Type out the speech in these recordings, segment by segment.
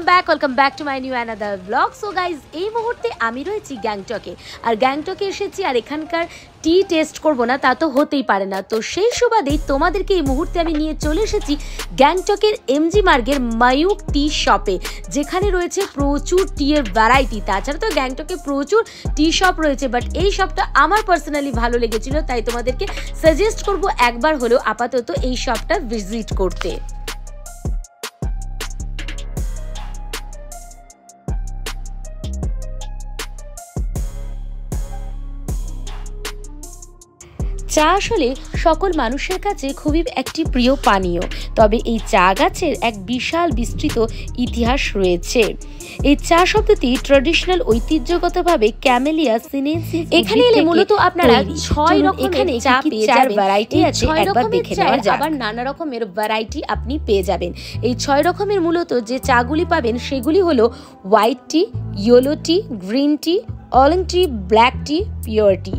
welcome back to my new another vlog. So guys, এই মুহূর্তে আমি রয়েছি গ্যাংটকে। আর গ্যাংটকে এসেছি আর এখানকার টি টেস্ট করব না তা তো হতেই পারে না। তো সেই সুবাদেই তোমাদেরকে এই মুহূর্তে আমি নিয়ে চলে এসেছি গ্যাংটকের এমজি মার্গের মায়ুক টি শপে, যেখানে রয়েছে প্রচুর টি এর ভ্যারাইটি। তাছাড়া তো গ্যাংটকে প্রচুর টি শপ রয়েছে, বাট এই শপটা আমার পার্সোনালি ভালো লেগেছিল, তাই তোমাদেরকে সাজেস্ট করব একবার হলেও আপাতত এই শপটা ভিজিট করতে। চা আসলে সকল মানুষের কাছে খুবই একটি প্রিয় পানীয়, তবে এই চা গাছের এক বিশাল বিস্তৃত ইতিহাস রয়েছে। এই চা শব্দটি ট্র্যাডিশনাল ঐতিহ্যগতভাবে ক্যামেলিয়া সিনেনসিস এখানে এলে মূলত আপনারা 6 রকমের চা পেয়ে যাবেন। ভ্যারাইটি আছে, একবার দেখে নেওয়া যাক। আবার নানা রকমের ভ্যারাইটি আপনি পেয়ে যাবেন। এই 6 রকমের মূলত যে চাগুলি পাবেন সেগুলি হলো white tea, yellow tea, green tea, orange tea, black tea, pure tea.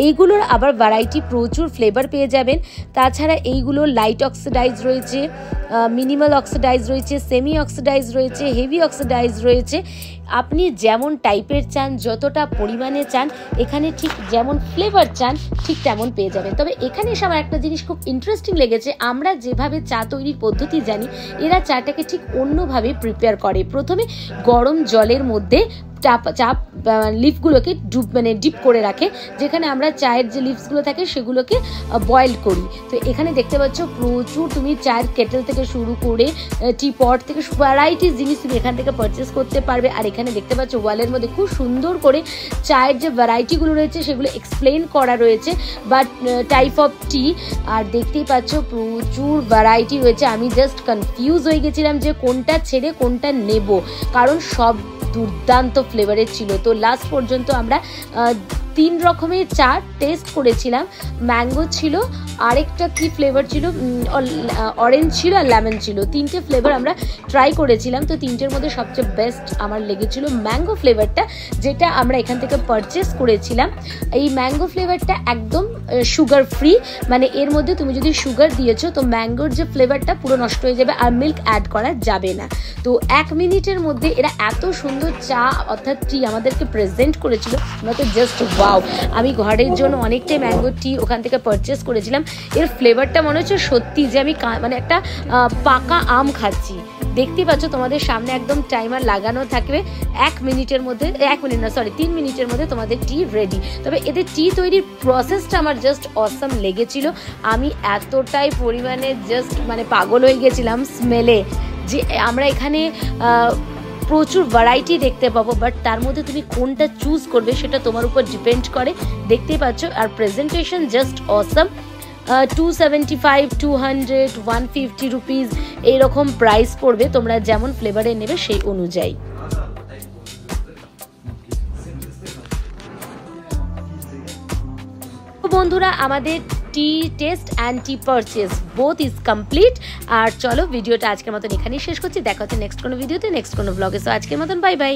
এইগুলোর আবার ভ্যারাইটি প্রচুর ফ্লেভার পেয়ে যাবেন। তাছাড়া এইগুলো লাইট অক্সিডাইজ রয়েছে, মিনিমাল অক্সিডাইজ রয়েছে, সেমি অক্সিডাইজ রয়েছে, হেভি অক্সিডাইজ রয়েছে। আপনি যেমন টাইপের চান, যতটা পরিমাণে চান, এখানে ঠিক যেমন ফ্লেভার চান ঠিক তেমন পেয়ে যাবেন। তবে এখানে এসে আমার একটা জিনিস খুব ইন্টারেস্টিং লেগেছে, আমরা যেভাবে চা তৈরির পদ্ধতি জানি, এরা চাটাকে ঠিক অন্যভাবে প্রিপেয়ার করে। প্রথমে গরম জলের মধ্যে চা লিফগুলোকে ডিপ করে রাখে, যেখানে আমরা চায়ের যে লিভসগুলো থাকে সেগুলোকে বয়েল করি। তো এখানে দেখতে পাচ্ছ প্রচুর তুমি চায়ের কেটেল থেকে শুরু করে টি পট থেকে ভ্যারাইটি জিনিস তুমি এখান থেকে পারচেস করতে পারবে। আর এখানে দেখতে পাচ্ছ ওয়ালের মধ্যে খুব সুন্দর করে চায়ের যে ভ্যারাইটিগুলো রয়েছে সেগুলো এক্সপ্লেন করা রয়েছে, বাট টাইপ অফ টি। আর দেখতেই পাচ্ছ প্রচুর ভ্যারাইটি রয়েছে। আমি জাস্ট কনফিউজ হয়ে গেছিলাম যে কোনটা ছেড়ে কোনটা নেব, কারণ সব দুর্দান্ত ফ্লেভারের ছিল। তো লাস্ট পর্যন্ত আমরা 3 রকমের চা টেস্ট করেছিলাম। ম্যাঙ্গো ছিল, আরেকটা কি ফ্লেভার ছিল, অরেঞ্জ ছিল আর লেমন ছিল। 3টে ফ্লেভার আমরা ট্রাই করেছিলাম। তো 3টের মধ্যে সবচেয়ে বেস্ট আমার লেগেছিল ম্যাঙ্গো ফ্লেভারটা, যেটা আমরা এখান থেকে পারচেস করেছিলাম। এই ম্যাঙ্গো ফ্লেভারটা একদম সুগার ফ্রি, মানে এর মধ্যে তুমি যদি সুগার দিয়েছো তো ম্যাঙ্গোর যে ফ্লেভারটা পুরো নষ্ট হয়ে যাবে আর মিল্ক অ্যাড করা যাবে না। তো 1 মিনিটের মধ্যে এরা এত সুন্দর চা অর্থাৎ টি আমাদেরকে প্রেজেন্ট করেছিল, আমরা তো জাস্ট ওয়াও। আমি ঘরের জন্য অনেকটাই ম্যাঙ্গো টি ওখান থেকে পারচেস করেছিলাম। এর ফ্লেভারটা মনে হচ্ছে সত্যি যে আমি মানে একটা পাকা আম খাচ্ছি। দেখতেই পাচ্ছ তোমাদের সামনে একদম টাইমার লাগানো থাকবে। 1 মিনিটের মধ্যে 3 মিনিটের মধ্যে তোমাদের টি রেডি। তবে এদের টি তৈরির প্রসেসটা আমার জাস্ট অসাম লেগেছিল। আমি এতটাই পরিমাণে জাস্ট মানে পাগল হয়ে গেছিলাম স্মেলে, যে আমরা এখানে প্রচুর ভ্যারাইটি দেখতে পাবো, বাট তার মধ্যে তুমি কোনটা চুজ করবে সেটা তোমার উপর ডিপেন্ড করে। দেখতেই পাচ্ছ। আর প্রেজেন্টেশন জাস্ট অসাম। 275, 200, 150 রুপিস এইরকম প্রাইস পড়বে, তোমরা যেমন ফ্লেভারে নেবে সেই অনুযায়ী। বন্ধুরা, আমাদের tea taste and tea purchase both is complete. আর চলো ভিডিওটা আজকের মতন এখানেই শেষ করছি। দেখা হচ্ছে নেক্সট কোনো ভিডিওতে, নেক্সট কোনো ব্লগে। সো আজকের মতন বাই বাই।